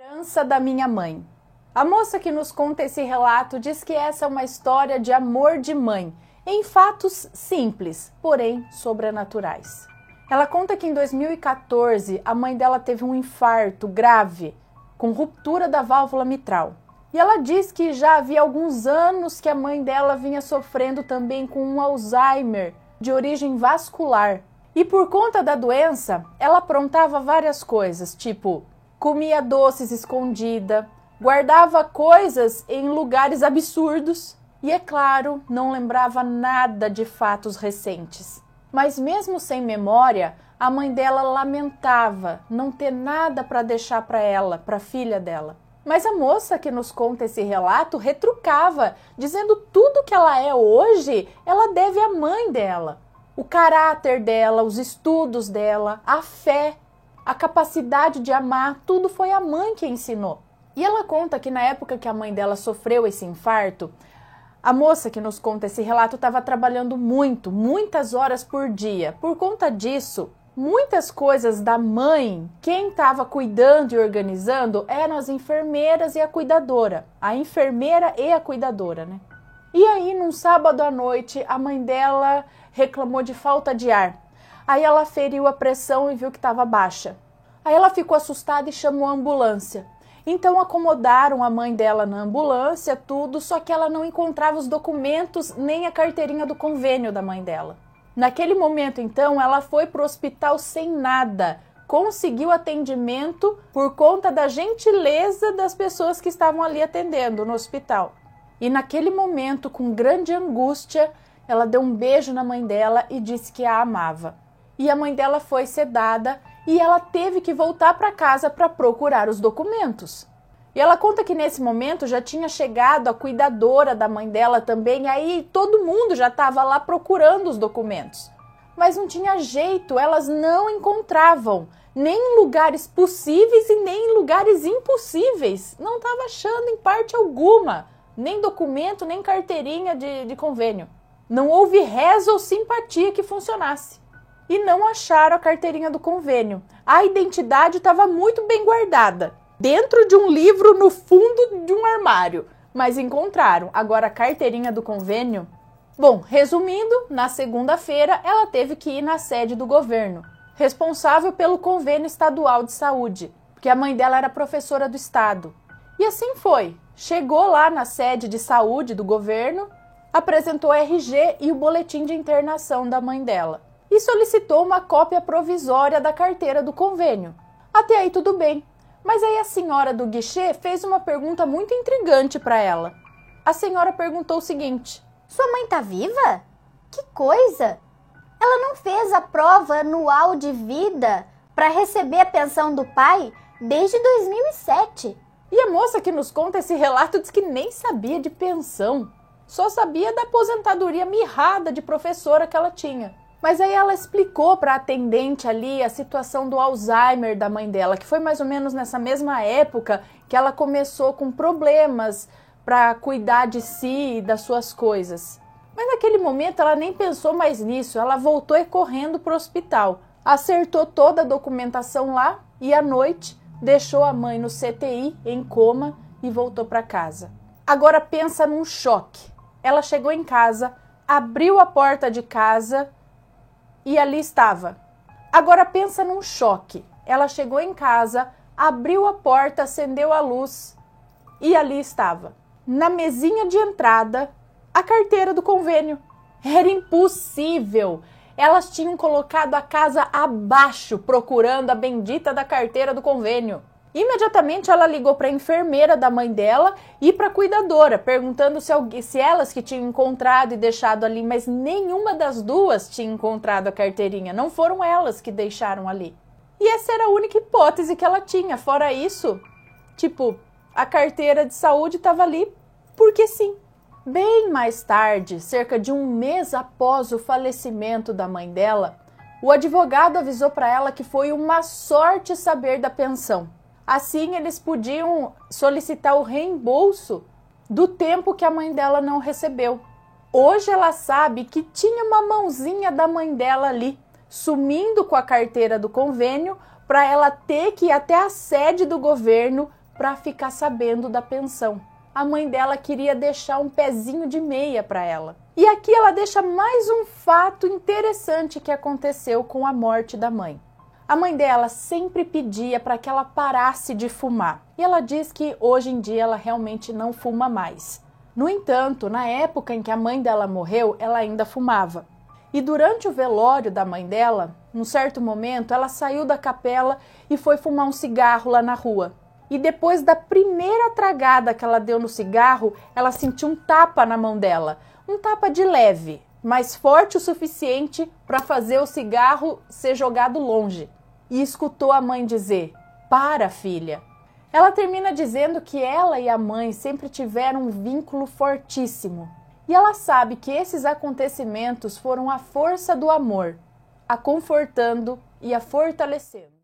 Herança da minha mãe. A moça que nos conta esse relato diz que essa é uma história de amor de mãe, em fatos simples, porém sobrenaturais. Ela conta que em 2014 a mãe dela teve um infarto grave, com ruptura da válvula mitral. E ela diz que já havia alguns anos que a mãe dela vinha sofrendo também com um Alzheimer de origem vascular. E por conta da doença, ela aprontava várias coisas, tipo comia doces escondida, guardava coisas em lugares absurdos e, é claro, não lembrava nada de fatos recentes. Mas mesmo sem memória, a mãe dela lamentava não ter nada para deixar para ela, para a filha dela. Mas a moça que nos conta esse relato retrucava, dizendo tudo que ela é hoje, ela deve à mãe dela. O caráter dela, os estudos dela, a fé, a capacidade de amar, tudo foi a mãe que ensinou. E ela conta que na época que a mãe dela sofreu esse infarto, a moça que nos conta esse relato estava trabalhando muitas horas por dia. Por conta disso, muitas coisas da mãe, quem estava cuidando e organizando eram as enfermeiras e a cuidadora. A enfermeira e a cuidadora, né? E aí, num sábado à noite, a mãe dela reclamou de falta de ar. Aí ela feriu a pressão e viu que estava baixa. Aí ela ficou assustada e chamou a ambulância. Então acomodaram a mãe dela na ambulância, tudo, só que ela não encontrava os documentos nem a carteirinha do convênio da mãe dela. Naquele momento, então, ela foi para o hospital sem nada. Conseguiu atendimento por conta da gentileza das pessoas que estavam ali atendendo no hospital. E naquele momento, com grande angústia, ela deu um beijo na mãe dela e disse que a amava. E a mãe dela foi sedada e ela teve que voltar para casa para procurar os documentos. E ela conta que nesse momento já tinha chegado a cuidadora da mãe dela também, aí todo mundo já estava lá procurando os documentos. Mas não tinha jeito, elas não encontravam, nem em lugares possíveis e nem em lugares impossíveis. Não estava achando em parte alguma, nem documento, nem carteirinha de convênio. Não houve reza ou simpatia que funcionasse. E não acharam a carteirinha do convênio. A identidade estava muito bem guardada, dentro de um livro no fundo de um armário. Mas encontraram. Agora a carteirinha do convênio... Bom, resumindo, na segunda-feira ela teve que ir na sede do governo, responsável pelo convênio estadual de saúde, porque a mãe dela era professora do estado. E assim foi. Chegou lá na sede de saúde do governo, apresentou o RG e o boletim de internação da mãe dela. E solicitou uma cópia provisória da carteira do convênio. Até aí tudo bem, mas aí a senhora do guichê fez uma pergunta muito intrigante para ela. A senhora perguntou o seguinte: sua mãe tá viva? Que coisa! Ela não fez a prova anual de vida para receber a pensão do pai desde 2007. E a moça que nos conta esse relato diz que nem sabia de pensão, só sabia da aposentadoria mirrada de professora que ela tinha. Mas aí ela explicou para a atendente ali a situação do Alzheimer da mãe dela, que foi mais ou menos nessa mesma época que ela começou com problemas para cuidar de si e das suas coisas. Mas naquele momento ela nem pensou mais nisso, ela voltou correndo para o hospital, acertou toda a documentação lá e à noite deixou a mãe no CTI em coma e voltou para casa. Agora pensa num choque. Ela chegou em casa, abriu a porta de casa e ali estava. Agora pensa num choque. Ela chegou em casa, abriu a porta, acendeu a luz e ali estava. Na mesinha de entrada, a carteira do convênio. Era impossível. Elas tinham colocado a casa abaixo procurando a bendita da carteira do convênio. Imediatamente ela ligou para a enfermeira da mãe dela e para a cuidadora, perguntando se elas que tinham encontrado e deixado ali, mas nenhuma das duas tinha encontrado a carteirinha, não foram elas que deixaram ali. E essa era a única hipótese que ela tinha, fora isso, a carteira de saúde estava ali porque sim. Bem mais tarde, cerca de um mês após o falecimento da mãe dela, o advogado avisou para ela que foi uma sorte saber da pensão. Assim, eles podiam solicitar o reembolso do tempo que a mãe dela não recebeu. Hoje ela sabe que tinha uma mãozinha da mãe dela ali, sumindo com a carteira do convênio, para ela ter que ir até a sede do governo para ficar sabendo da pensão. A mãe dela queria deixar um pezinho de meia para ela. E aqui ela deixa mais um fato interessante que aconteceu com a morte da mãe. A mãe dela sempre pedia para que ela parasse de fumar. E ela diz que hoje em dia ela realmente não fuma mais. No entanto, na época em que a mãe dela morreu, ela ainda fumava. E durante o velório da mãe dela, num certo momento, ela saiu da capela e foi fumar um cigarro lá na rua. E depois da primeira tragada que ela deu no cigarro, ela sentiu um tapa na mão dela. Um tapa de leve, mas forte o suficiente para fazer o cigarro ser jogado longe. E escutou a mãe dizer: "Para, filha." Ela termina dizendo que ela e a mãe sempre tiveram um vínculo fortíssimo. E ela sabe que esses acontecimentos foram a força do amor, a confortando e a fortalecendo.